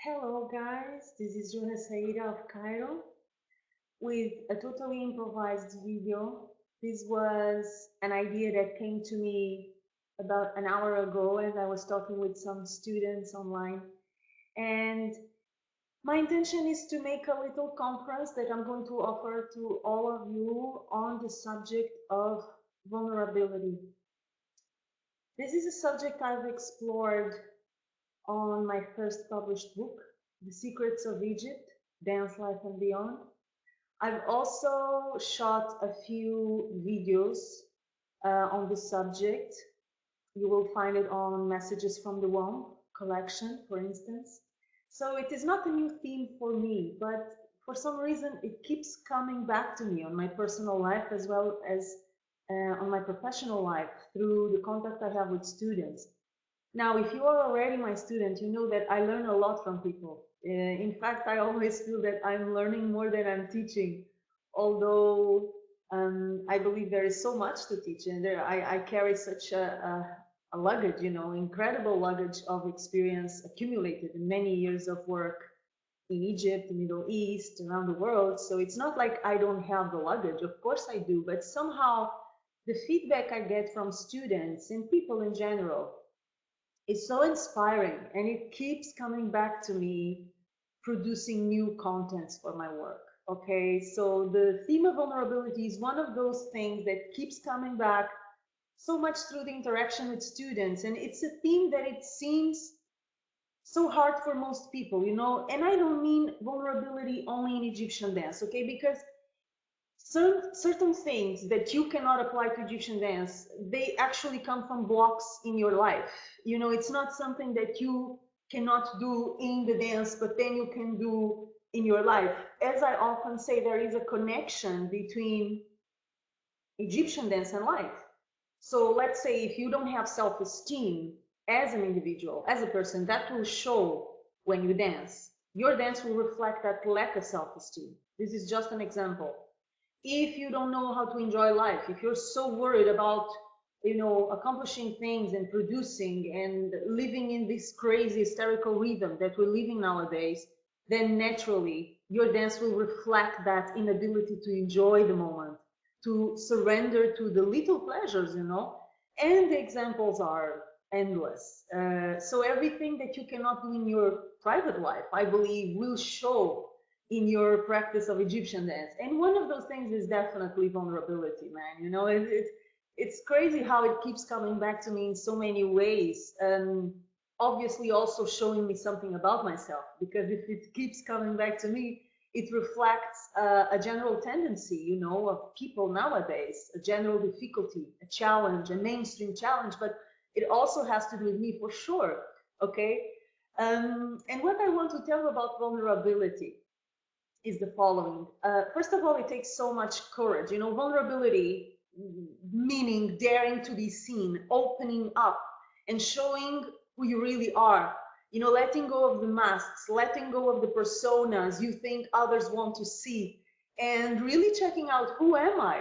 Hello guys, this is Joana Saahirah of Cairo with a totally improvised video. This was an idea that came to me about an hour ago as I was talking with some students online. And my intention is to make a little conference that I'm going to offer to all of you on the subject of vulnerability. This is a subject I've explored on my first published book, The Secrets of Egypt, Dance, Life and Beyond. I've also shot a few videos on the subject. You will find it on Messages from the Womb collection, for instance. So it is not a new theme for me, but for some reason it keeps coming back to me on my personal life as well as on my professional life through the contact I have with students. Now, if you are already my student, you know that I learn a lot from people. In fact, I always feel that I'm learning more than I'm teaching, although I believe there is so much to teach, and I carry such a luggage, incredible luggage of experience accumulated in many years of work in Egypt, the Middle East, around the world. So it's not like I don't have the luggage. Of course I do, but somehow the feedback I get from students and people in general is so inspiring, and it keeps coming back to me producing new contents for my work. Okay, so the theme of vulnerability is one of those things that keeps coming back so much through the interaction with students, and it's a theme that it seems so hard for most people, and I don't mean vulnerability only in Egyptian dance, okay, because certain things that you cannot apply to Egyptian dance, they actually come from blocks in your life. It's not something that you cannot do in the dance, but then you can do in your life. As I often say, there is a connection between Egyptian dance and life. So let's say if you don't have self-esteem as an individual, as a person, that will show when you dance. Your dance will reflect that lack of self-esteem. This is just an example. If you don't know how to enjoy life, if you're so worried about accomplishing things and producing and living in this crazy hysterical rhythm that we're living nowadays, then naturally your dance will reflect that inability to enjoy the moment, to surrender to the little pleasures, and the examples are endless. So everything that you cannot do in your private life, I believe, will show in your practice of Egyptian dance. And one of those things is definitely vulnerability, man. It's crazy how it keeps coming back to me in so many ways. Obviously also showing me something about myself, because if it keeps coming back to me, it reflects a general tendency, of people nowadays, a general difficulty, a challenge, a mainstream challenge, but it also has to do with me for sure, okay? And what I want to tell about vulnerability is the following. First of all, it takes so much courage. Vulnerability, meaning daring to be seen, opening up, and showing who you really are. Letting go of the masks, letting go of the personas you think others want to see, and really checking out, who am I?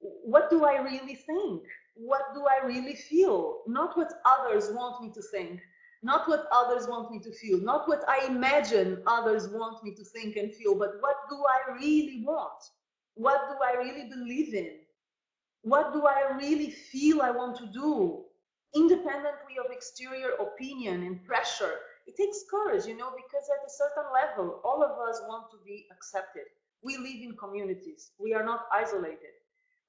What do I really think? What do I really feel? Not what others want me to think, not what others want me to feel, not what I imagine others want me to think and feel, but what do I really want? What do I really believe in? What do I really feel I want to do? Independently of exterior opinion and pressure. It takes courage, because at a certain level, all of us want to be accepted. We live in communities. We are not isolated.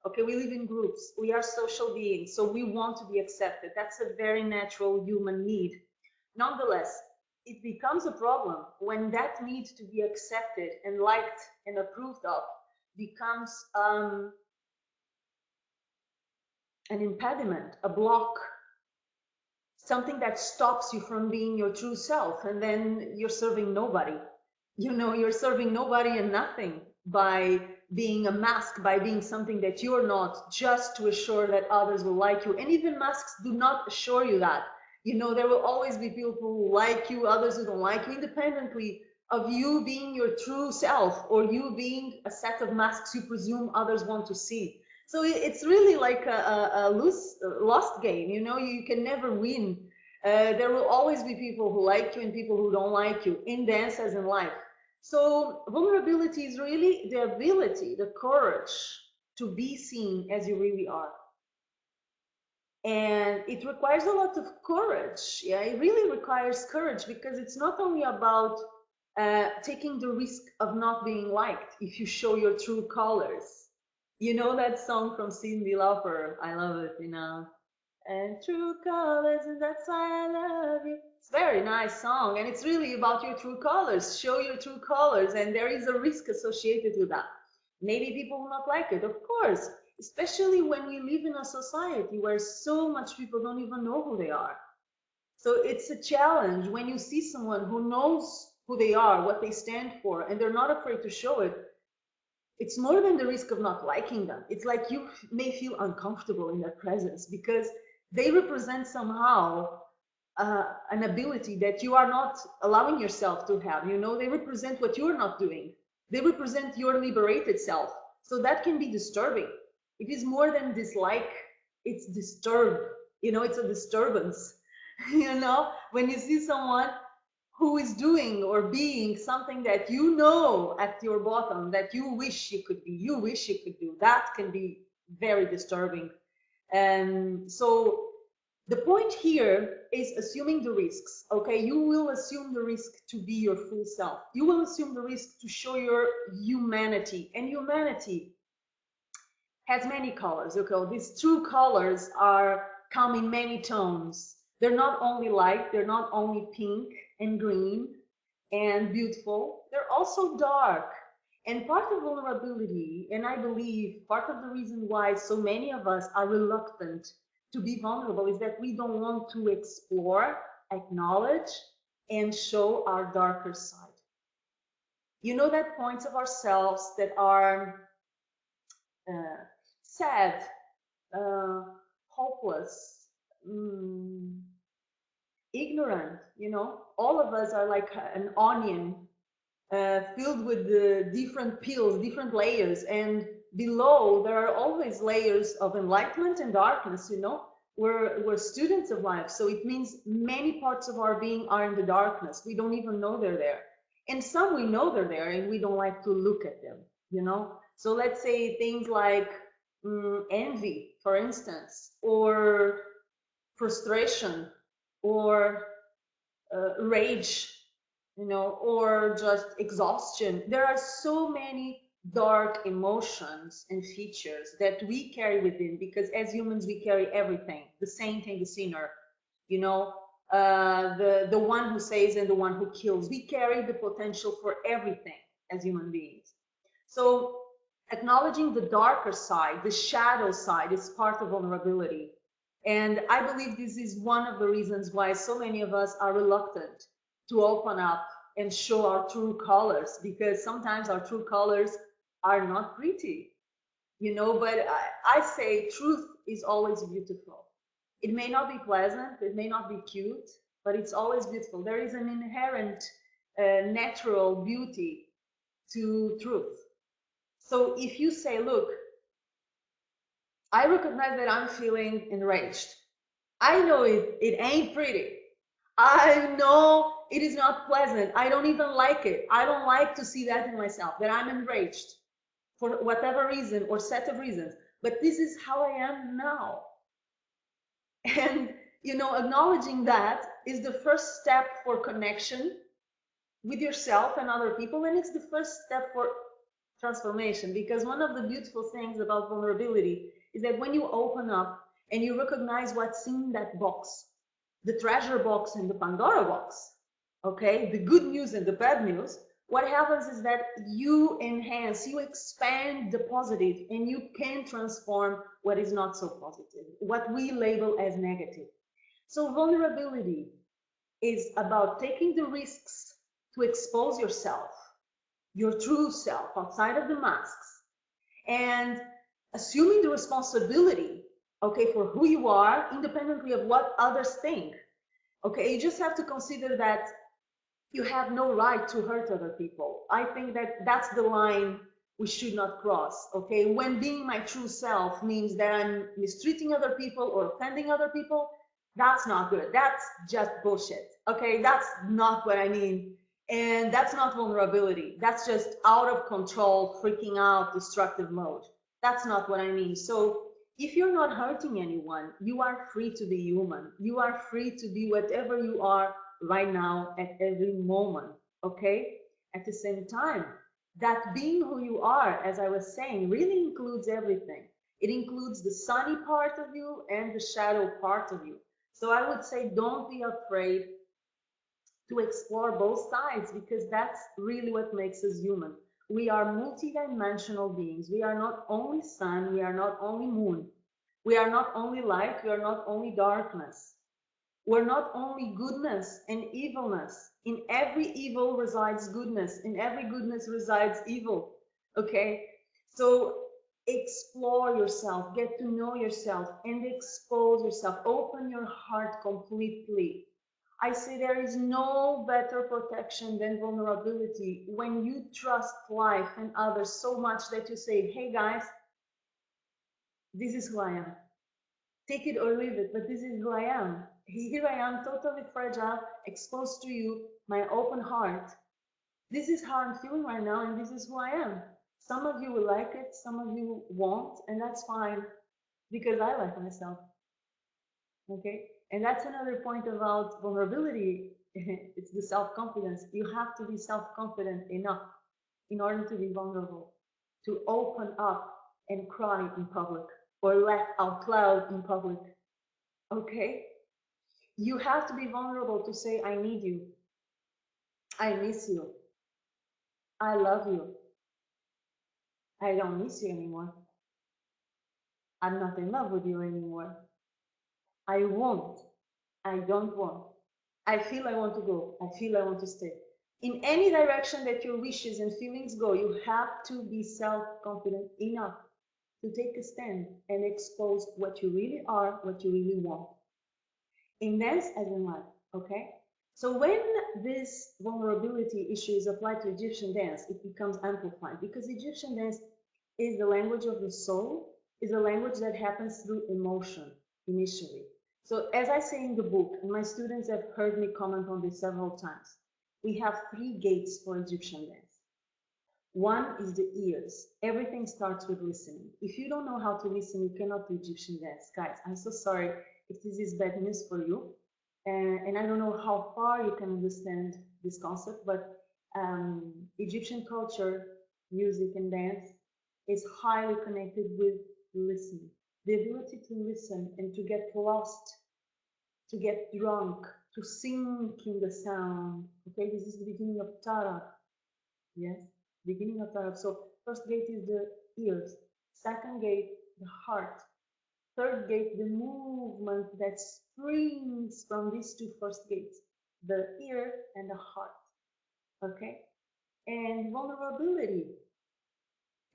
Okay, we live in groups. We are social beings, so we want to be accepted. That's a very natural human need. Nonetheless, it becomes a problem when that need to be accepted and liked and approved of becomes an impediment, a block, something that stops you from being your true self, and then you're serving nobody. You're serving nobody and nothing by being a mask, by being something that you're not, just to assure that others will like you. And even masks do not assure you that. There will always be people who like you, others who don't like you, independently of you being your true self or you being a set of masks you presume others want to see. So it's really like a lost game. You can never win There will always be people who like you and people who don't like you, in dance as in life. So vulnerability is really the ability, the courage to be seen as you really are. And it requires a lot of courage. Yeah, it really requires courage, because it's not only about taking the risk of not being liked if you show your true colors. You know that song from Cyndi Lauper? I love it, you know. And true colors, and that's why I love you. It's a very nice song, and it's really about your true colors. Show your true colors, and there is a risk associated with that. Maybe people will not like it, of course, especially when we live in a society where so much people don't even know who they are. So it's a challenge when you see someone who knows who they are, what they stand for, and they're not afraid to show it. It's more than the risk of not liking them. It's like you may feel uncomfortable in their presence because they represent somehow an ability that you are not allowing yourself to have. You know, they represent what you're not doing. They represent your liberated self. So that can be disturbing. It is more than dislike, it's disturb. You know, it's a disturbance. You know, when you see someone who is doing or being something that you know at your bottom that you wish you could be, you wish you could do, that can be very disturbing. And so the point here is assuming the risks. Okay, you will assume the risk to be your full self. You will assume the risk to show your humanity, and humanity has many colors. Okay, these true colors come in many tones. They're not only light, they're not only pink and green and beautiful, they're also dark. And part of vulnerability, and I believe part of the reason why so many of us are reluctant to be vulnerable, is that we don't want to explore, acknowledge, and show our darker side. You know, that points of ourselves that are sad, hopeless, ignorant. You know, all of us are like an onion filled with the different peels, different layers, and below there are always layers of enlightenment and darkness. You know, we're students of life, so it means many parts of our being are in the darkness. We don't even know they're there, and some we know they're there, and we don't like to look at them. You know, so let's say things like envy, for instance, or frustration, or rage, you know, or just exhaustion. There are so many dark emotions and features that we carry within, because as humans we carry everything, the saint and the sinner, you know, the one who saves and the one who kills. We carry the potential for everything as human beings. So acknowledging the darker side, the shadow side, is part of vulnerability. And I believe this is one of the reasons why so many of us are reluctant to open up and show our true colors, because sometimes our true colors are not pretty, you know, but I say truth is always beautiful. It may not be pleasant, it may not be cute, but it's always beautiful. There is an inherent natural beauty to truth. So if you say, look, I recognize that I'm feeling enraged. I know it ain't pretty. I know it is not pleasant. I don't even like it. I don't like to see that in myself, that I'm enraged for whatever reason or set of reasons. But this is how I am now. And, you know, acknowledging that is the first step for connection with yourself and other people. And it's the first step for transformation, because one of the beautiful things about vulnerability is that when you open up and you recognize what's in that box, the treasure box and the Pandora box, okay, the good news and the bad news, what happens is that you enhance, you expand the positive, and you can transform what is not so positive, what we label as negative. So vulnerability is about taking the risks to expose yourself, your true self, outside of the masks, and assuming the responsibility, okay, for who you are, independently of what others think. Okay, you just have to consider that you have no right to hurt other people. I think that that's the line we should not cross. Okay, when being my true self means that I'm mistreating other people or offending other people, That's not good. That's just bullshit. Okay, that's not what I mean. And that's not vulnerability. That's just out of control, freaking out, destructive mode. That's not what I mean. So if you're not hurting anyone, you are free to be human. You are free to be whatever you are right now at every moment. Okay? At the same time, that being who you are, as I was saying, really includes everything. It includes the sunny part of you and the shadow part of you. So I would say don't be afraid to explore both sides, because that's really what makes us human. We are multidimensional beings. We are not only sun, we are not only moon. We are not only light, we are not only darkness. We're not only goodness and evilness. In every evil resides goodness. In every goodness resides evil. Okay? So explore yourself, get to know yourself, and expose yourself. Open your heart completely. I say there is no better protection than vulnerability. When you trust life and others so much that you say, hey guys, this is who I am. Take it or leave it, but this is who I am. Here I am, totally fragile, exposed to you, my open heart. This is how I'm feeling right now, and this is who I am. Some of you will like it, some of you won't, and that's fine, because I like myself. Okay? And that's another point about vulnerability. It's the self-confidence. You have to be self-confident enough in order to be vulnerable, to open up and cry in public or laugh out loud in public. Okay? You have to be vulnerable to say, I need you. I miss you. I love you. I don't miss you anymore. I'm not in love with you anymore. I won't. I don't want. I feel I want to go. I feel I want to stay. In any direction that your wishes and feelings go, you have to be self-confident enough to take a stand and expose what you really are, what you really want. In dance as in life, okay? So when this vulnerability issue is applied to Egyptian dance, it becomes amplified, because Egyptian dance is the language of the soul, is a language that happens through emotion initially. So as I say in the book, and my students have heard me comment on this several times, we have three gates for Egyptian dance. One is the ears. Everything starts with listening. If you don't know how to listen, you cannot do Egyptian dance. Guys, I'm so sorry if this is bad news for you. And I don't know how far you can understand this concept, but Egyptian culture, music and dance is highly connected with listening. The ability to listen and to get lost, to get drunk, to sink in the sound. Okay, this is the beginning of Tarab. Yes, beginning of Tarab. So first gate is the ears. Second gate, the heart. Third gate, the movement that springs from these two first gates, the ear and the heart. Okay? And vulnerability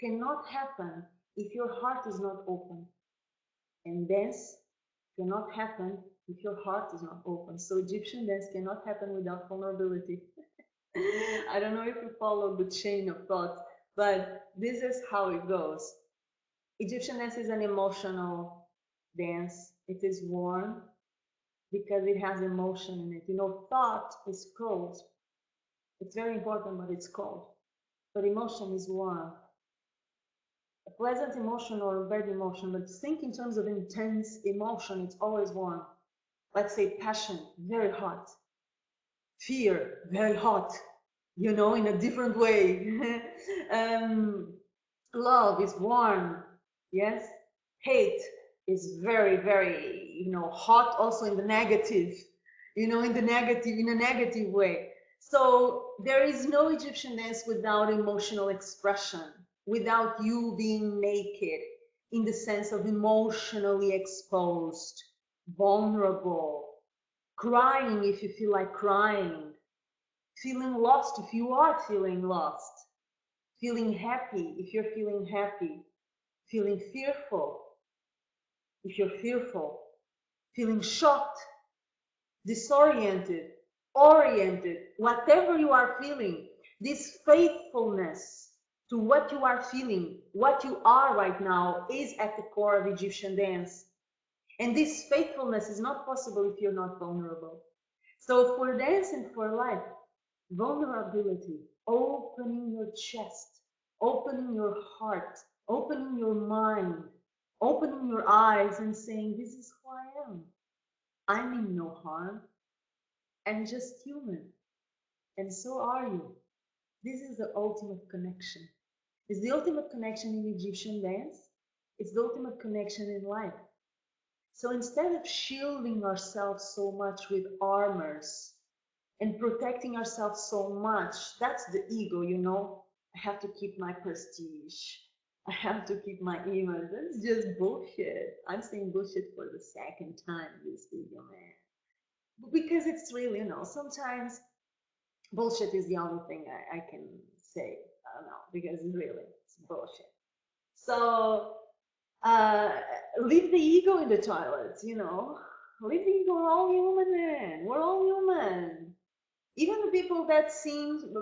cannot happen if your heart is not open. And dance cannot happen if your heart is not open. So Egyptian dance cannot happen without vulnerability. I don't know if you follow the chain of thought, but this is how it goes. Egyptian dance is an emotional dance. It is warm because it has emotion in it. You know, thought is cold. It's very important, but it's cold. But emotion is warm. A pleasant emotion or a bad emotion, but think in terms of intense emotion, it's always warm. Let's say passion, very hot. Fear, very hot, you know, in a different way. Love is warm, yes. Hate is very, very, you know, hot also in the negative, you know, in a negative way. So there is no Egyptian dance without emotional expression, without you being naked in the sense of emotionally exposed, vulnerable, crying if you feel like crying, feeling lost if you are feeling lost, feeling happy if you're feeling happy, feeling fearful if you're fearful, feeling shocked, disoriented, oriented, whatever you are feeling, this faithfulness to what you are feeling, what you are right now, is at the core of Egyptian dance. And this faithfulness is not possible if you're not vulnerable. So for dance and for life, vulnerability, opening your chest, opening your heart, opening your mind, opening your eyes and saying, this is who I am. I mean no harm. I'm just human. And so are you. This is the ultimate connection. It's the ultimate connection in Egyptian dance. It's the ultimate connection in life. So instead of shielding ourselves so much with armors and protecting ourselves so much, that's the ego, you know. I have to keep my prestige. I have to keep my image. That's just bullshit. I'm saying bullshit for the second time this video, man. Because it's really, you know, sometimes bullshit is the only thing I can say. I don't know, because really, it's bullshit. So uh, leave the ego in the toilet, you know. Leave the ego. We're all human, man. We're all human. Even the people that seem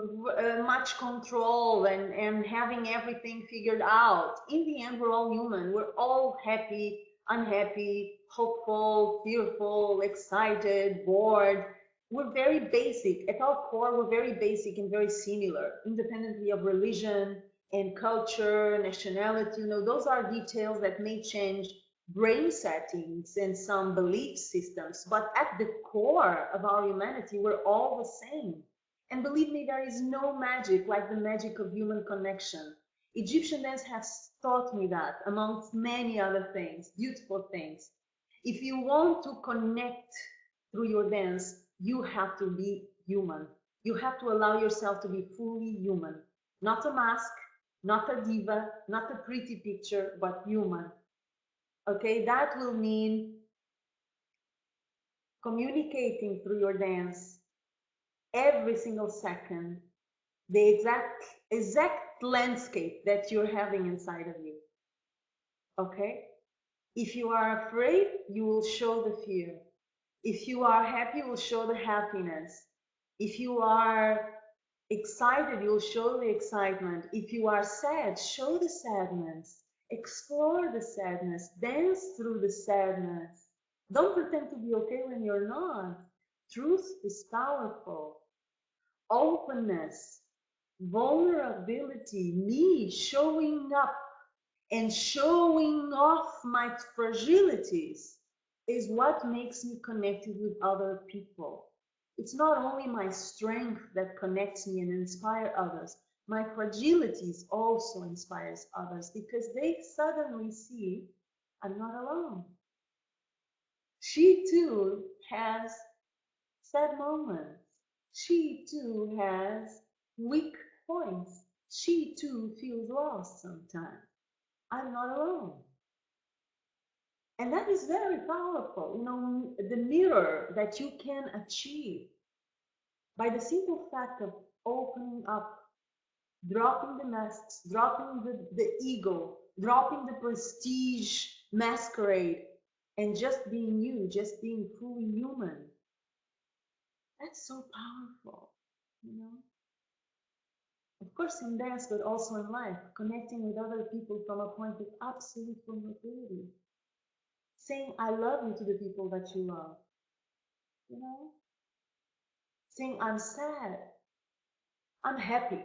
much control and having everything figured out, in the end, we're all human. We're all happy, unhappy, hopeful, fearful, excited, bored. We're very basic. At our core, we're very basic and very similar, independently of religion and culture, nationality. You know, those are details that may change brain settings and some belief systems, but at the core of our humanity, we're all the same. And believe me, there is no magic like the magic of human connection. Egyptian dance has taught me that, amongst many other things, beautiful things. If you want to connect through your dance, you have to be human. You have to allow yourself to be fully human. Not a mask, not a diva, not a pretty picture, but human. Okay, that will mean communicating through your dance every single second the exact landscape that you're having inside of you. Okay, if you are afraid, you will show the fear. If you are happy, you will show the happiness. If you are excited, you'll show the excitement. If you are sad, show the sadness. Explore the sadness. Dance through the sadness. Don't pretend to be okay when you're not. Truth is powerful. Openness, vulnerability, me showing up and showing off my fragilities is what makes me connected with other people. It's not only my strength that connects me and inspires others, my fragilities also inspires others because they suddenly see I'm not alone. She too has sad moments. She too has weak points. She too feels lost sometimes. I'm not alone. And that is very powerful. You know, the mirror that you can achieve by the simple fact of opening up, dropping the masks, dropping the ego, dropping the prestige masquerade, and just being you, just being fully human. That's so powerful, you know. Of course, in dance, but also in life, connecting with other people from a point of absolute vulnerability, saying I love you to the people that you love, you know, saying I'm sad, I'm happy,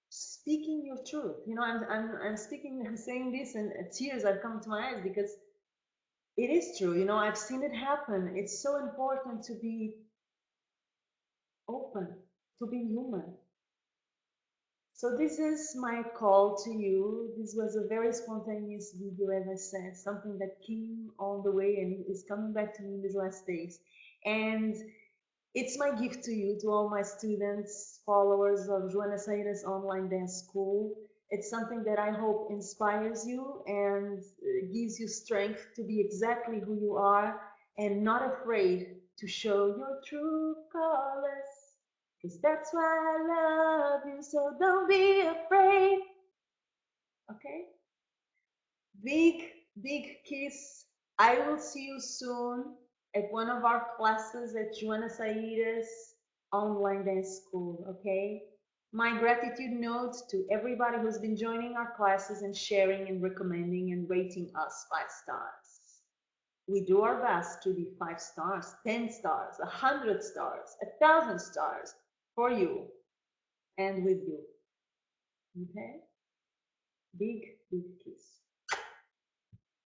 speaking your truth. You know, I'm speaking, I'm saying this, and tears are coming to my eyes because it is true. You know, I've seen it happen. It's so important to be open, to be human. So this is my call to you. This was a very spontaneous video, as I said, something that came on the way and is coming back to me in these last days. And it's my gift to you, to all my students, followers of Joana Saahirah's online dance school. It's something that I hope inspires you and gives you strength to be exactly who you are and not afraid to show your true colors. Because that's why I love you, so don't be afraid. Okay? Big, big kiss. I will see you soon at one of our classes at Joana Saahirah's online dance school. Okay? My gratitude note to everybody who's been joining our classes and sharing and recommending and rating us 5 stars. We do our best to be 5 stars, 10 stars, 100 stars, 1,000 stars for you and with you. Okay? Big, big kiss.